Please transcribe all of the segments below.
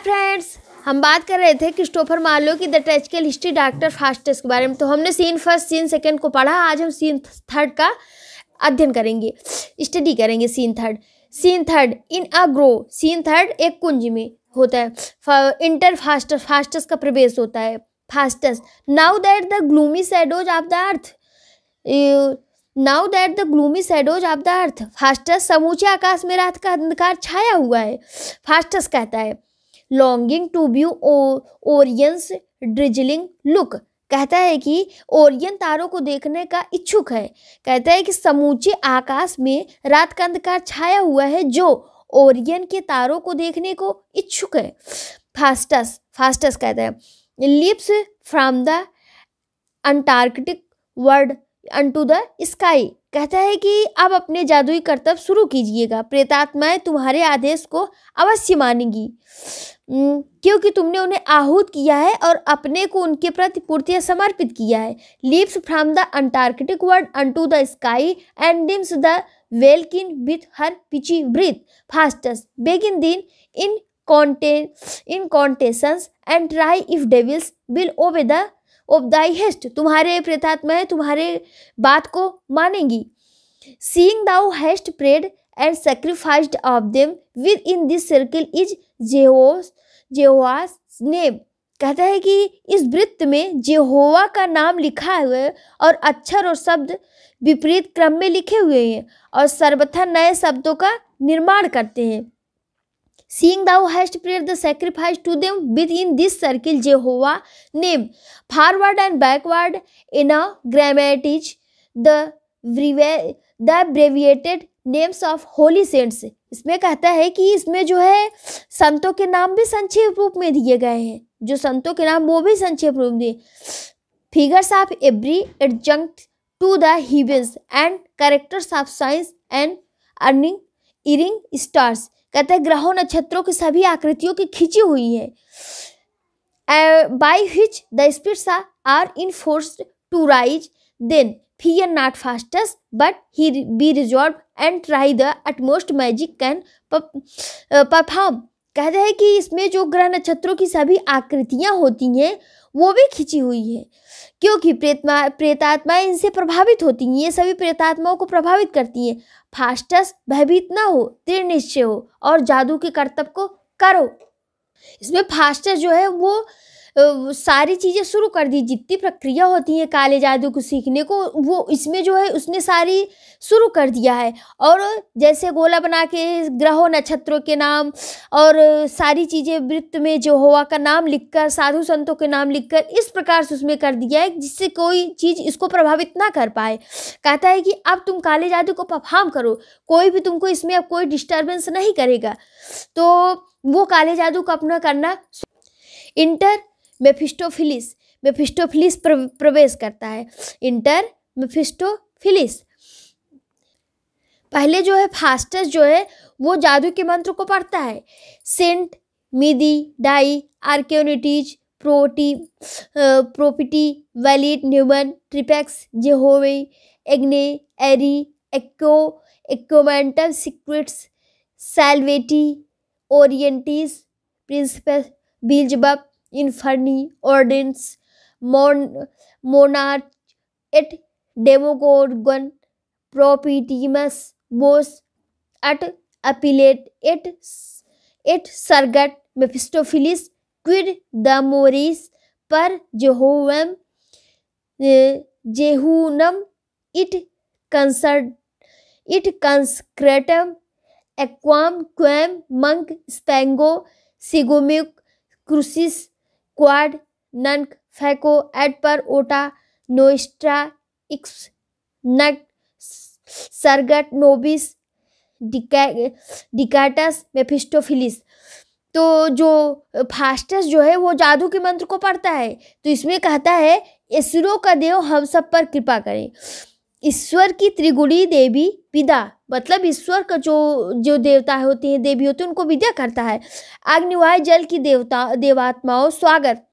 Friends, हम बात कर रहे थे क्रिस्टोफर मार्लो की the tragical history doctor Faustus के बारे में। तो हमने सीन फर्स्ट सीन सेकंड को पढ़ा। आज हम सीन थर्ड का अध्ययन करेंगे, स्टडी करेंगे। Scene third in a grove. Scene third एक कुंज में होता है। इंटर फास्टस का प्रवेश होता है। Faustus now that the gloomy shadows of the earth Faustus समूचे आकाश में रात का अंधकार छाया हुआ है। फास्टस कहता है longing to view Orion's drizzling look. कहता है कि ओरियन तारों को देखने का इच्छुक है। कहता है कि समूचे आकाश में रात का अंधकार छाया हुआ है जो ओरियन के तारों को देखने को इच्छुक है। फास्टस कहता है lips from the Antarctic world unto the sky. कहता है कि अब अपने जादुई कर्तव्य शुरू कीजिएगा। प्रेतात्माएं तुम्हारे आदेश को अवश्य मानेंगी क्योंकि तुमने उन्हें आहूत किया है और अपने को उनके प्रति पूर्तियां समर्पित किया है। Leaves from the Antarctic world unto the sky and dims the welkin with her pitchy breath. Faustus begin thine incantations and try if devils will obey the of thy hest. तुम्हारे प्रेतात्माएं तुम्हारे बात को मानेंगी। Seeing thou hast prayed and sacrificed of them with in this circle is Jehovah's name. कहता है कि इस वृत्त में जेहोवा का नाम लिखा हुआ है और अक्षर और शब्द विपरीत क्रम में लिखे हुए हैं और सर्वथा नए शब्दों का निर्माण करते हैं। Seeing thou hast prepared the sacrifice to them within this circle Jehovah name forward and backward in a grammatic the abbreviated names of holy saints। इसमें कहता है कि इसमें जो है संतों के नाम भी संक्षेप रूप में दिए गए हैं। जो संतों के नाम वो भी संक्षेप रूप में। Figures of every adjunct to the heavens and characters of signs and earning stars। कहते हैं ग्रहों नक्षत्रों की सभी आकृतियों की खींची हुई है। By which the spirits are enforced to rise then fear not Faustus but he be resolve and try the utmost magic can perform. कहते हैं कि इसमें जो ग्रह नक्षत्रों की सभी आकृतियां होती हैं वो भी खींची हुई है क्योंकि प्रेतात्माएं इनसे प्रभावित होती हैं। ये सभी प्रेतात्माओं को प्रभावित करती हैं। फास्टस भयभीत ना हो, दृढ़ निश्चय हो और जादू के कर्तव्य को करो। इसमें फास्टस जो है वो सारी चीज़ें शुरू कर दी। जितनी प्रक्रिया होती है काले जादू को सीखने को वो इसमें जो है उसने सारी शुरू कर दिया है। और जैसे गोला बना के ग्रहों नक्षत्रों के नाम और सारी चीज़ें वृत्त में जेहोवा का नाम लिखकर साधु संतों के नाम लिखकर इस प्रकार से उसमें कर दिया है जिससे कोई चीज़ इसको प्रभावित ना कर पाए। कहता है कि अब तुम काले जादू को परफॉर्म करो, कोई भी तुमको इसमें अब कोई डिस्टर्बेंस नहीं करेगा। तो वो काले जादू को अपना करना। इंटर मेफिस्टोफिलिस प्रवेश करता है। इंटर मेफिस्टोफिलिस पहले जो है फास्टस जो है वो जादू के मंत्र को पढ़ता है। सेंट मिदी डाई आर्क्योनिटीज प्रोपिटी वैलिड न्यूमन ट्रिपेक्स जेहोवे एग्ने एरी एक्कोमेंटल सीक्रेट्स सैल्वेटी ओरिएंटिस प्रिंसिपल बिल्जबब इन्फर्नी ऑर्डिन्स मोनार्च एट डेमोगोर्गन प्रोपिटीमस बोस एट अपीलेट एट सरगट मेफिस्टोफिलिस क्विड द मोरिस पर जेहूनम इट कंसक्रेटम एक्वाम क्वेम मंक स्पेंगो सिगोमिक क्रूसिस क्वाड नंक फैको एट पर ओटा नोस्ट्रा इक्स नट सरगट नोबिस डिकाटस मेफिस्टोफिलिस। तो जो फास्टस जो है वो जादू के मंत्र को पढ़ता है। तो इसमें कहता है ईश्वरों का देव हम सब पर कृपा करें। ईश्वर की त्रिगुणी देवी विदा मतलब ईश्वर का जो देवता होते हैं देवी होते हैं उनको विदा करता है। अग्निवायु जल की देवात्माओं स्वागत।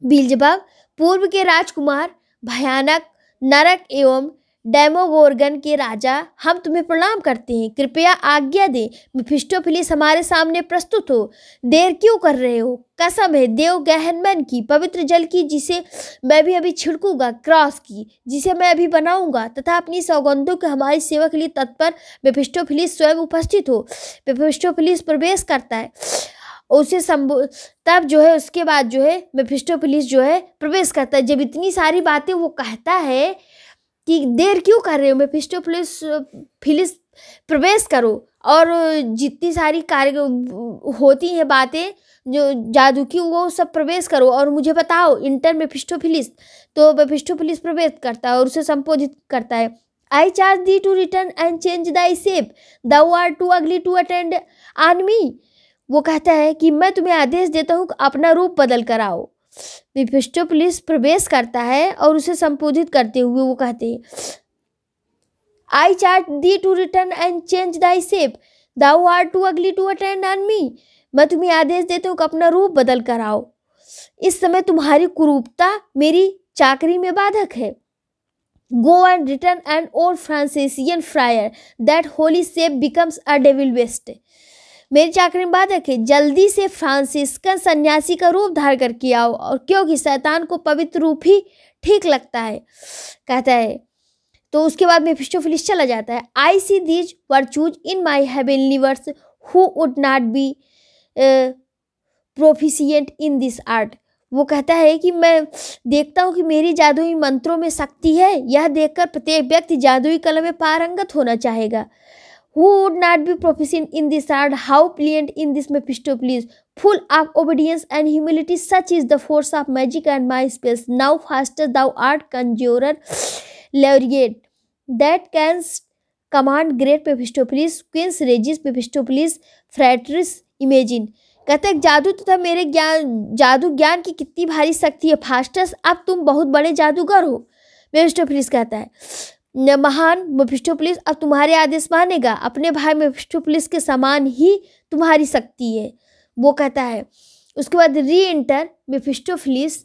बिल्जबब पूर्व के राजकुमार भयानक नरक एवं डेमोगोर्गन के राजा, हम तुम्हें प्रणाम करते हैं, कृपया आज्ञा दें, मेफिस्टोफेलिस हमारे सामने प्रस्तुत हो। देर क्यों कर रहे हो? कसम है देव गहनमैन की, पवित्र जल की जिसे मैं भी अभी छिड़कूंगा, क्रॉस की जिसे मैं अभी बनाऊंगा, तथा अपनी सौगंधों के हमारी सेवा के लिए तत्पर मेफिस्टोफेलिस स्वयं उपस्थित हो। मेफिस्टोफेलिस प्रवेश करता है, उसे तब जो है उसके बाद जो है मेफिस्टोफेलिस जो है प्रवेश करता है। जब इतनी सारी बातें वो कहता है कि देर क्यों कर रहे हो मेफिस्टोफेलिस, प्रवेश करो, और जितनी सारी कार्य होती हैं बातें जो जादू की, वो सब प्रवेश करो और मुझे बताओ, इंटर मेफिस्टोफेलिस। तो मेफिस्टोफेलिस प्रवेश करता है और उसे संबोधित करता है, I charge thee to return and change thy shape, thou are too ugly to attend on me. वो कहता है कि मैं तुम्हें आदेश देता हूँ अपना रूप बदल कर आओ। मेफिस्टोफेलिस प्रवेश करता है और उसे संबोधित करते हुए वो कहते हैं, I charge thee to return and change thy shape, thou are too ugly to attend on me. मैं तुम्हें आदेश देता हूँ अपना रूप बदल कर आओ। इस समय तुम्हारी कुरूपता मेरी चाकरी में बाधक है। Go and return an old Franciscan friar, that holy shape becomes a devil best. मेरी चाकरी में बाधक है, जल्दी से फ्रांसिस्कन सन्यासी का रूप धार करके आओ, और क्योंकि शैतान को पवित्र रूप ही ठीक लगता है, कहता है। तो उसके बाद मेफिस्टोफेलिस चला जाता है। I see these virtues in my heavenly words, who would not be proficient in this art. वो कहता है कि मैं देखता हूँ कि मेरी जादुई मंत्रों में शक्ति है, यह देखकर प्रत्येक व्यक्ति जादुई कला में पारंगत होना चाहेगा। Who would not be proficient in this art? How brilliant in this Mephistopheles, full of obedience and humility, such is the force of magic and my spells. Now faster thou art conjurer laureate, that canst command great Mephistopheles, Queen's Regis Mephistopheles, Fratres imagine. कहते हैं जादू तथा मेरे जादू ज्ञान की कितनी भारी शक्ति है। फास्टस, अब तुम बहुत बड़े जादूगर हो। मेफिस्टोफेलिस कहता है, महान मेफिस्टोफेलिस, अब तुम्हारे आदेश मानेगा, अपने भाई मेफिस्टोफेलिस के समान ही तुम्हारी शक्ति है। वो कहता है। उसके बाद re-enter Mephistophilis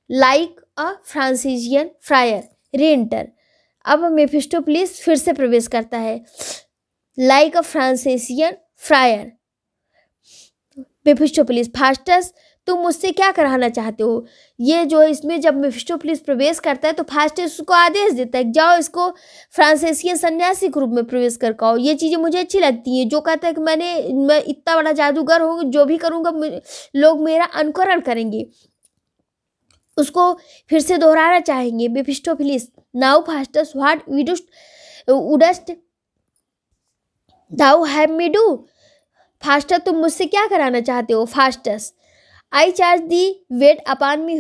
like a Franciscan friar, re-enter. अब मेफिस्टोफेलिस फिर से प्रवेश करता है, like a Franciscan friar. Mephistophilis, Faustus तुम मुझसे क्या कराना चाहते हो? ये जो है इसमें जब मेफिस्टोफेलिस प्रवेश करता है तो फास्टस उसको आदेश देता है, जाओ इसको फ्रांसीसियन सन्यासी के रूप में प्रवेश कर आओ। ये चीज़ें मुझे अच्छी लगती हैं। जो कहता है कि मैं इतना बड़ा जादूगर हूँ, जो भी करूँगा लोग मेरा अनुकरण करेंगे, उसको फिर से दोहराना चाहेंगे। Mephistophilis, now Faustus what wouldst thou have me do? Faustus तुम मुझसे क्या कराना चाहते हो? Faustus, I charge thee, wait upon me,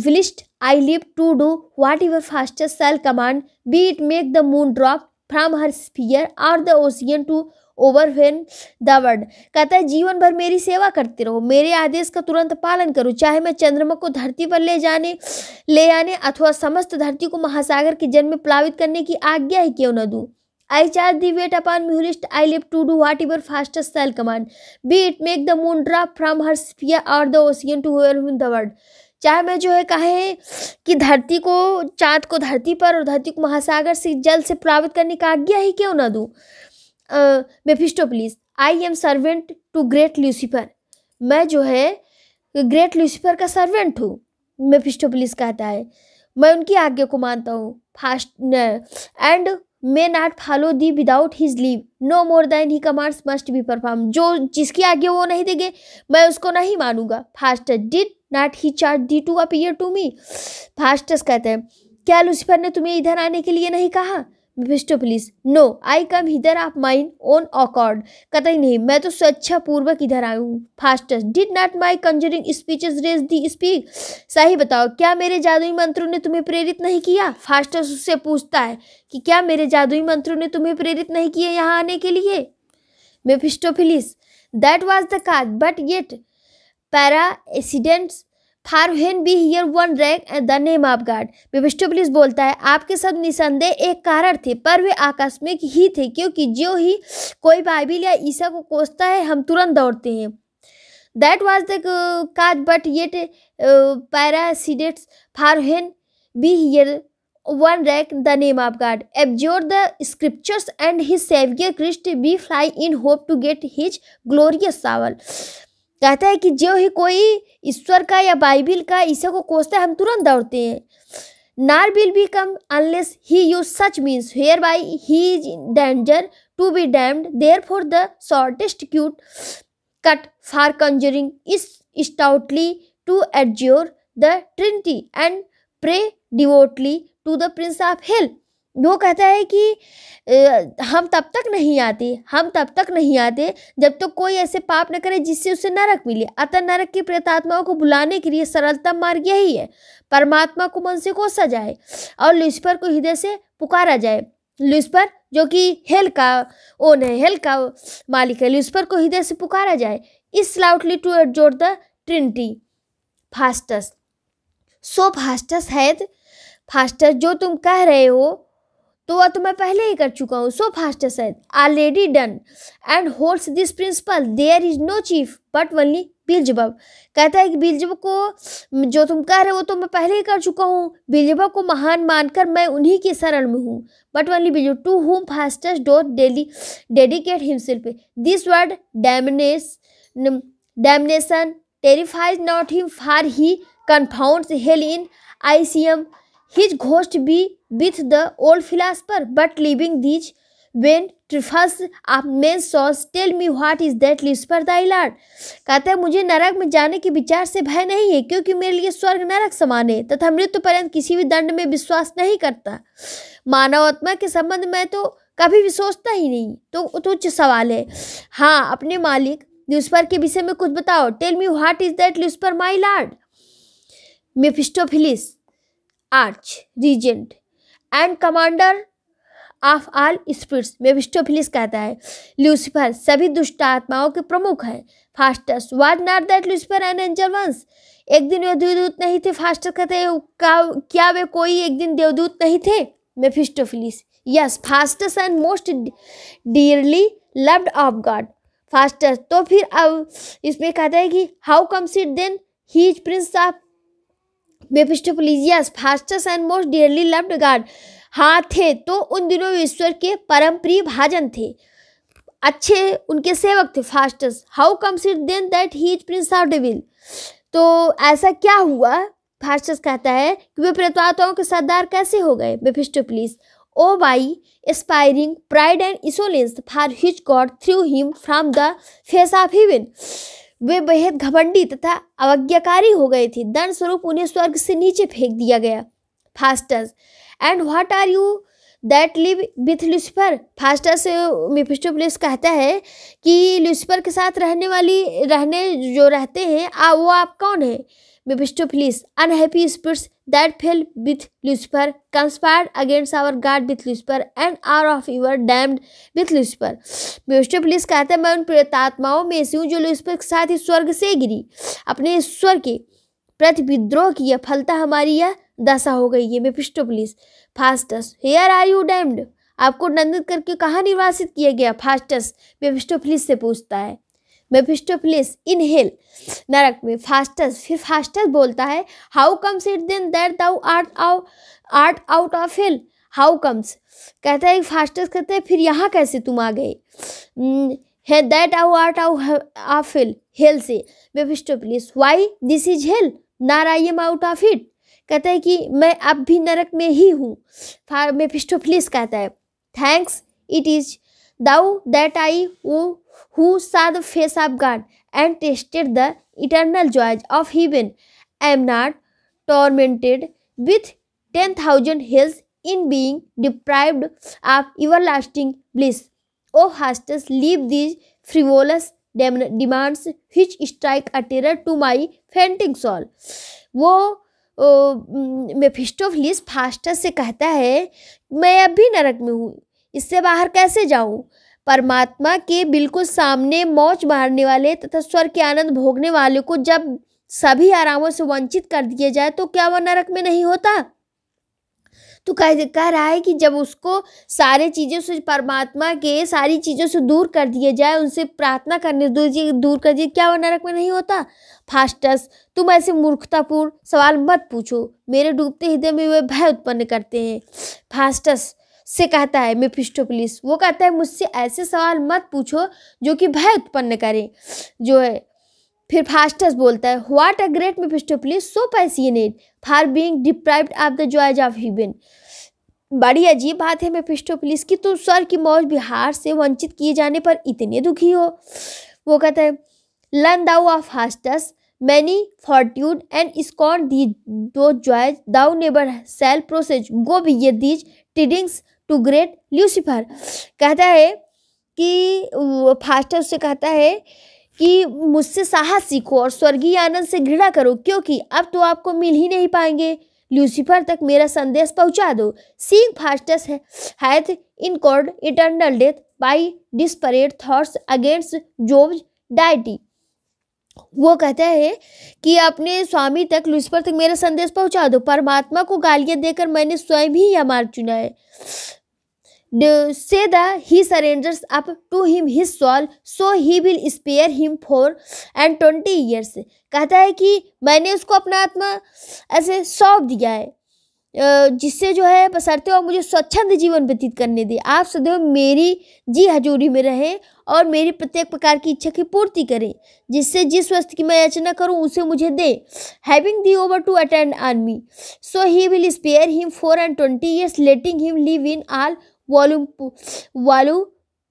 willst I live to do whatever Faustus shall command, be it make the moon drop from her sphere or the ocean to overwhelm the world। कहता है जीवन भर मेरी सेवा करते रहो, मेरे आदेश का तुरंत पालन करो, चाहे मैं चंद्रमा को धरती पर ले आने अथवा समस्त धरती को महासागर के जल में प्लावित करने की आज्ञा ही क्यों न दूं। I charge thee, wait upon me, lest I live to do whatever Faustus shall command, be it make the moon drop from her sphere or the ocean to overwhelm the world। चाहे मैं जो है कहे कि धरती को, चाँद को धरती पर और धरती को महासागर से जल से प्लावित करने की आज्ञा ही क्यों ना दूं। Mephistophilis, I am servant to great Lucifer, मैं जो है ग्रेट लूसीफर का सर्वेंट हूँ। मेफिस्टोफेलिस कहता है मैं उनकी आज्ञा को मानता हूँ। And may not follow thee without his leave, no more than he commands must be performed। जो जिसकी आज्ञा वो नहीं देंगे मैं उसको नहीं मानूंगा। Faustus, did not he charge thee to appear to me? Faustus कहते हैं क्या लूसीफर ने तुम्हें इधर आने के लिए नहीं कहा? Mephistophilis, no I come hither of mine own accord, कतई नहीं, मैं तो स्वेच्छा पूर्वक इधर आया हूँ। Faustus, did not my conjuring speeches raise thee speak, सही बताओ क्या मेरे जादुई मंत्रों ने तुम्हें प्रेरित नहीं किया? फास्टस उससे पूछता है कि क्या मेरे जादुई मंत्रों ने तुम्हें प्रेरित नहीं किए यहाँ आने के लिए? Mephistophilis, that was the cause, but yet per accidents for when we hear one rank the name of God. Mephistophilis बोलता है आपके सब निसंदेह एक कारण थे, पर वे आकस्मिक ही थे, क्योंकि जो ही कोई बाइबिल या ईसा को कोसता है हम तुरंत दौड़ते हैं। That was the cause, but yet per accidents for when we hear one rank the name of God, abjure the scriptures and his savior Christ, we fly in hope to get his glorious soul। कहता है कि जो ही कोई ईश्वर का या Bible का ईसा को कोसता है हम तुरंत दौड़ते हैं। Nor will we come unless he use such means whereby he is in danger to be damned, therefore the shortest cut for conjuring is stoutly to adjure the Trinity and pray devotedly to the prince of hell। वो कहता है कि हम तब तक नहीं आते जब तक कोई ऐसे पाप न करे जिससे उसे नरक मिले। अतः नरक की प्रेतात्माओं को बुलाने के लिए सरलतम मार्ग यही है, परमात्मा को मन से कोसा जाए और लूसीफर को हृदय से पुकारा जाए। लूसीफर जो कि हेल का ओन है, हेल का मालिक है, लूसीफर को हृदय से पुकारा जाए। Is loudly to abjure the Trinity Faustus. So Faustus है फास्टस, जो तुम कह रहे हो तो वह तो मैं पहले ही कर चुका हूँ। सो फास्टस है already done and holds this principle, there is no chief but only Beelzebub. कहता है कि बिलजबब को जो तुम कह रहे हो तो मैं पहले ही कर चुका हूँ। बिलजबब को महान मानकर मैं उन्हीं की शरण में हूँ। But only Beelzebub to whom Faustus doth daily dedicate himself, this word damnation terrifies not him, for he confounds hell in Elysium, his ghost be with the old philosopher, but leaving these when trifles of men's souls, tell me what is that Lucifer thy Lord। कहता है मुझे नरक में जाने के विचार से भय नहीं है, क्योंकि मेरे लिए स्वर्ग नरक समान है तथा मृत्यु पर्यंत किसी भी दंड में विश्वास नहीं करता। मानव आत्मा के संबंध में तो कभी भी सोचता ही नहीं, तो तुच्छ सवाल है। हाँ, अपने मालिक लूसीफर के विषय में कुछ बताओ। Tell me what is that Lucifer my lord. Mephistophilis arch regent and commander of all spirits. Mephistophilis कहता है लूसीफर सभी दुष्ट आत्माओं के प्रमुख है। Faustus was not that Lucifer an angel once, एक दिन वे देवदूत नहीं थे। फास्टस कहते हैं क्या वे कोई एक दिन देवदूत नहीं थे। Mephistophilis yes Faustus and most dearly loved of God. Faustus तो फिर अब इसमें कहता है कि how comes it then he is prince of Mephistophilis yes Faustus and most dearly loved God. हाँ थे, तो उन दिनों ईश्वर के परम प्रिय भाजन थे, अच्छे उनके सेवक थे Faustus. How comes it then that he is prince of devil, तो ऐसा क्या हुआ। फास्टस कहता है कि वे प्रेतात्माओं के सरदार कैसे हो गए। Mephistophilis O by aspiring pride and insolence for his God threw him from the face of heaven, वे बेहद घमंडी तथा अवज्ञाकारी हो गए थे, दंड स्वरूप उन्हें स्वर्ग से नीचे फेंक दिया गया। Faustus and what are you that live with Lucifer. Faustus Mephistophilis कहता है कि लूसीफर के साथ जो रहते हैं वो आप कौन है। Mephistophilis unhappy spirits that fell with Lucifer conspired against our God with Lucifer and are of ever damned with Lucifer. Mephistophilis कहता है मैं उन प्रेतात्माओं में से हूँ जो लूसीफर के साथ ही स्वर्ग से गिरी। अपने ईश्वर के प्रति विद्रोह किया, फलता हमारी यह दशा हो गई है। Mephistophilis Faustus here are you damned, आपको दंडित करके कहाँ निर्वासित किया गया। फास्टस मेफिस्टोफिलिस से पूछता है। मेफिस्टोफिलिस इन हेल नरक में। फिर फास्टस बोलता है how comes it then that thou art out of hell. How comes कहता है फास्टस कहते हैं फिर यहाँ कैसे तुम आ गए है दैट आउट ऑफ हेल से। Mephistophilis why this is hell not I am out of it, कहता है कि मैं अब भी नरक में ही हूँ। मेफिस्टोफिलिस कहता है thanks it is thou that I who saw the face of God and tasted the eternal joys of heaven, am not tormented with 10,000 hells in being deprived of everlasting bliss. O Faustus, leave these frivolous demands which strike a terror to my fainting soul. वो मेफिस्टोफिलिस Faustus से कहता है मैं अब भी नरक में हूँ, इससे बाहर कैसे जाऊँ। परमात्मा के बिल्कुल सामने मौज मारने वाले तथा स्वर्ग के आनंद भोगने वाले को जब सभी आरामों से वंचित कर दिया जाए तो क्या वह नरक में नहीं होता। तो कह रहा है कि जब उसको सारे चीज़ों से, परमात्मा के सारी चीज़ों से दूर कर दिया जाए, उनसे प्रार्थना करने दूर कर दिए, क्या वो नरक में नहीं होता? फास्टस, तुम ऐसे मूर्खतापूर्ण सवाल मत पूछो, मेरे डूबते हृदय में वे भय उत्पन्न करते हैं। फास्टस से कहता है मेफिस्टोफेलिस, वो कहता है मुझसे ऐसे सवाल मत पूछो जो कि भय उत्पन्न करें, जो है। फिर फास्टस बोलता है, what a great Mephistophelis, so passionate for being deprived of the joys of heaven. बड़ी अजीब बात है मेफिस्टोफेलिस की, तुम स्वर्ग की मौज विहार से वंचित किए जाने पर इतने दुखी हो। वो कहता है, learn thou of Faustus manly fortitude and scorn the those joys thou never shalt possess go bear these tidings to great Lucifer. कहता है कि फास्टस से कहता है कि मुझसे साहस सीखो और स्वर्गीय आनंद से घृणा करो, क्योंकि अब तो आपको मिल ही नहीं पाएंगे। ल्यूसीफर तक मेरा संदेश पहुंचा दो। Seeing Faustus hath incurred eternal death by desperate thoughts against जोब्स डाइटी। वो कहता है कि अपने स्वामी तक, लूसीफर तक मेरा संदेश पहुंचा दो। परमात्मा को गालियां देकर मैंने स्वयं ही यह मार्ग चुना है। Say that he surrenders up to him his soul, so he will spare him 420 years। कहता है कि मैंने उसको अपना आत्मा ऐसे सौंप दिया है, जिससे जो है बसरते और मुझे स्वच्छंद जीवन व्यतीत करने दे। आप सदैव मेरी जी हजूरी में रहें और मेरी प्रत्येक प्रकार की इच्छा की पूर्ति करें, जिससे जिस वस्तु की मैं याचना करूं उसे मुझे दे। Having thee ever to attend on me, so he will spare him 420 years, letting him live in all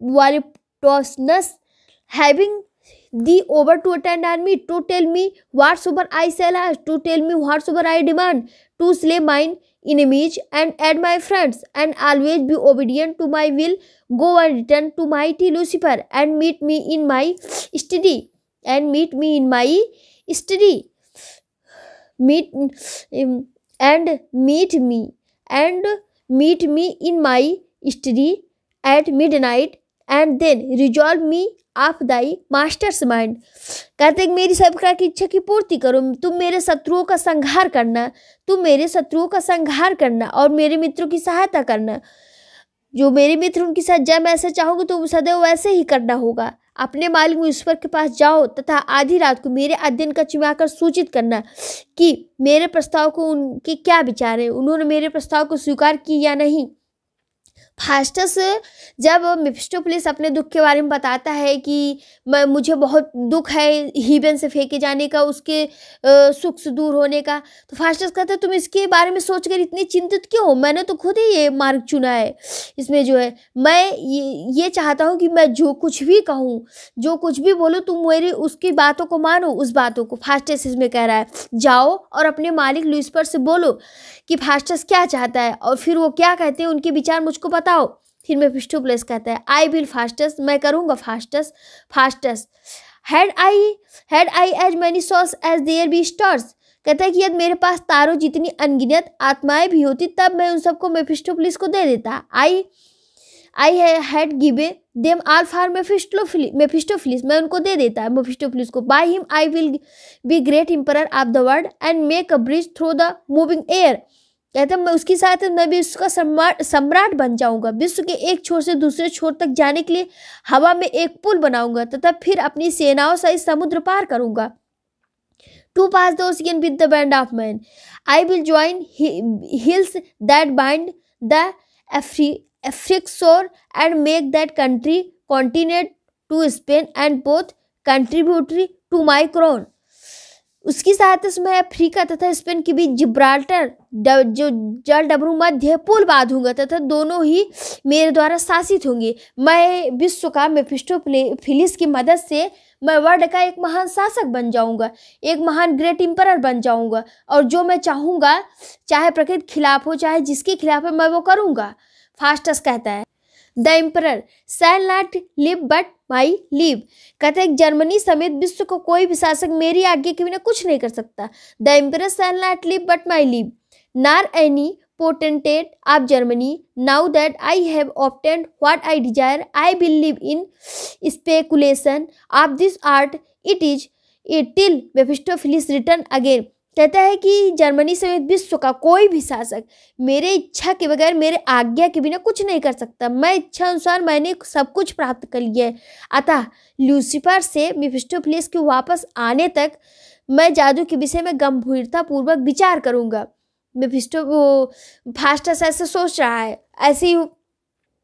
voluptuousness, having thee over to attend on me, to tell me whatsoever I shall ask, to tell me whatsoever I demand, to slay mine enemies and aid my friends, and always be obedient to my will. Go and return to mighty Lucifer, and meet me in my study, and meet me in my study, meet and meet me in my study at midnight, and then resolve me of thy master's mind। कहते हैं मेरी सब प्रकार की इच्छा की पूर्ति करो, तुम मेरे शत्रुओं का संहार करना और मेरे मित्रों की सहायता करना। जो मेरे मित्र उनकी साथ जब मैं ऐसे चाहूँगी तो सदैव वैसे ही करना होगा। अपने मालिक ईश्वर के पास जाओ तथा आधी रात को मेरे अध्ययन का चिमाकर सूचित करना कि मेरे प्रस्ताव को उनके क्या विचार है, उन्होंने मेरे प्रस्ताव को स्वीकार किया या नहीं। फास्टस जब मेफिस्टोफेलिस अपने दुख के बारे में बताता है कि मुझे बहुत दुख है हीबन से फेंके जाने का, उसके सुख से दूर होने का, तो फास्टस कहता है तुम इसके बारे में सोचकर इतनी चिंतित क्यों हो, मैंने तो खुद ही ये मार्ग चुना है। इसमें जो है मैं ये चाहता हूँ कि मैं जो कुछ भी कहूँ, जो कुछ भी बोलूँ, तुम मेरी उसकी बातों को मानो, उस बातों को। फास्टस इसमें कह रहा है जाओ और अपने मालिक लूसीफर से बोलो कि फास्टस क्या चाहता है और फिर वो क्या कहते हैं, उनके विचार मुझको बताओ। फिर मेफिस्टोफेलिस कहता है आई विल फास्टस, मैं करूँगा Faustus. Had I as many souls as there be stars. कहता है कि यदि मेरे पास तारों जितनी अनगिनत आत्माएं भी होती तब मैं उन सबको मेफिस्टोफेलिस को दे देता। I had give them all for Mephistophelis, मैं उनको दे देता मेफिस्टोफेलिस को। By him I will be great emperor of the world and make a bridge through the moving air. कहते मैं उसकी सहायता मैं भी उसका सम्राट बन जाऊंगा। विश्व के एक छोर से दूसरे छोर तक जाने के लिए हवा में एक पुल बनाऊंगा तथा फिर अपनी सेनाओं सहित समुद्र पार करूंगा। To pass the ocean with the band of man, I will join hills that bind the Afric shore and make that continent to Spain and both contributory to my crown. उसकी सहायता से मैं अफ्रीका तथा Spain के बीच Gibraltar जो जल डबरू मध्य पुल बांधूंगा तथा दोनों ही मेरे द्वारा शासित होंगे। मैं विश्व का मेफिस्टोफेलिस की मदद से मैं वर्ल्ड का एक महान शासक बन जाऊंगा, एक महान ग्रेट एम्परर बन जाऊंगा, और जो मैं चाहूँगा, चाहे प्रकृति खिलाफ हो चाहे जिसके खिलाफ है, मैं वो करूँगा। फास्टस कहता है the emperor shall not live but my live. कहते हैं जर्मनी समेत विश्व को कोई भी शासक मेरी आज्ञा के बिना कुछ नहीं कर सकता। The emperor shall not live but my live nor any potentate of Germany. Now that I have obtained what I desire, I will live in speculation of this art. It is till Mephistopheles return again. कहता है कि Germany समेत विश्व का कोई भी शासक मेरे इच्छा के बगैर, मेरे आज्ञा के बिना कुछ नहीं कर सकता। मैं इच्छा अनुसार मैंने सब कुछ प्राप्त कर लिया है। अतः लूसीफर से मेफिस्टोफेलिस के वापस आने तक मैं जादू के विषय में गंभीरतापूर्वक विचार करूंगा। मेफिस्टो वो फास्टस ऐसे सोच रहा है, ऐसी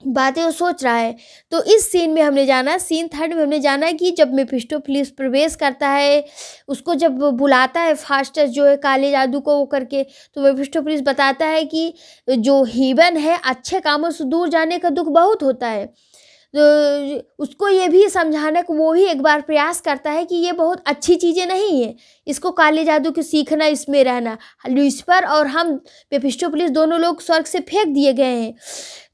बातें वो सोच रहा है। तो इस सीन में हमने जाना, सीन थर्ड में हमने जाना कि जब मेफिस्टोफेलिस प्रवेश करता है, उसको जब बुलाता है फास्टस जो है काले जादू को वो करके, तो मेफिस्टोफेलिस बताता है कि जो हीवन है अच्छे कामों से दूर जाने का दुख बहुत होता है। तो उसको ये भी समझाने को वो ही एक बार प्रयास करता है कि ये बहुत अच्छी चीज़ें नहीं है, इसको काले जादू की सीखना, इसमें रहना। लूसीफर और हम मेफिस्टोफेलिस दोनों लोग स्वर्ग से फेंक दिए गए हैं।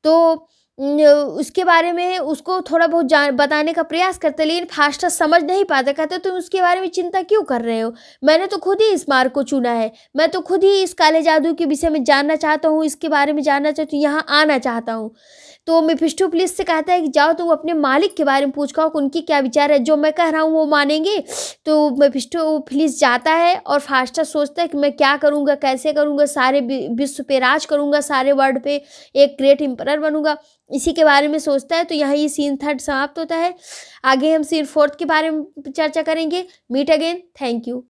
तो उसके बारे में उसको थोड़ा बहुत बताने का प्रयास करते, लेकिन फास्टस समझ नहीं पाता। कहते तुम उसके बारे में चिंता क्यों कर रहे हो, मैंने तो खुद ही इस मार्ग को चुना है, मैं तो खुद ही इस काले जादू के विषय में जानना चाहता हूँ, इसके बारे में जानना चाहता हूँ, यहाँ आना चाहता हूँ। तो मेफिस्टोफेलिस से कहता है कि जाओ तुम अपने मालिक के बारे में पूछ कर उनकी क्या विचार है, जो मैं कह रहा हूँ वो मानेंगे। तो मेफिस्टोफेलिस जाता है और फास्टस सोचता है कि मैं क्या करूँगा, कैसे करूँगा, सारे विश्व पे राज करूँगा, सारे वर्ल्ड पे एक ग्रेट एम्परर बनूंगा, इसी के बारे में सोचता है। तो यहाँ ये सीन थर्ड समाप्त होता है। आगे हम सीन फोर्थ के बारे में चर्चा करेंगे। Meet again, thank you.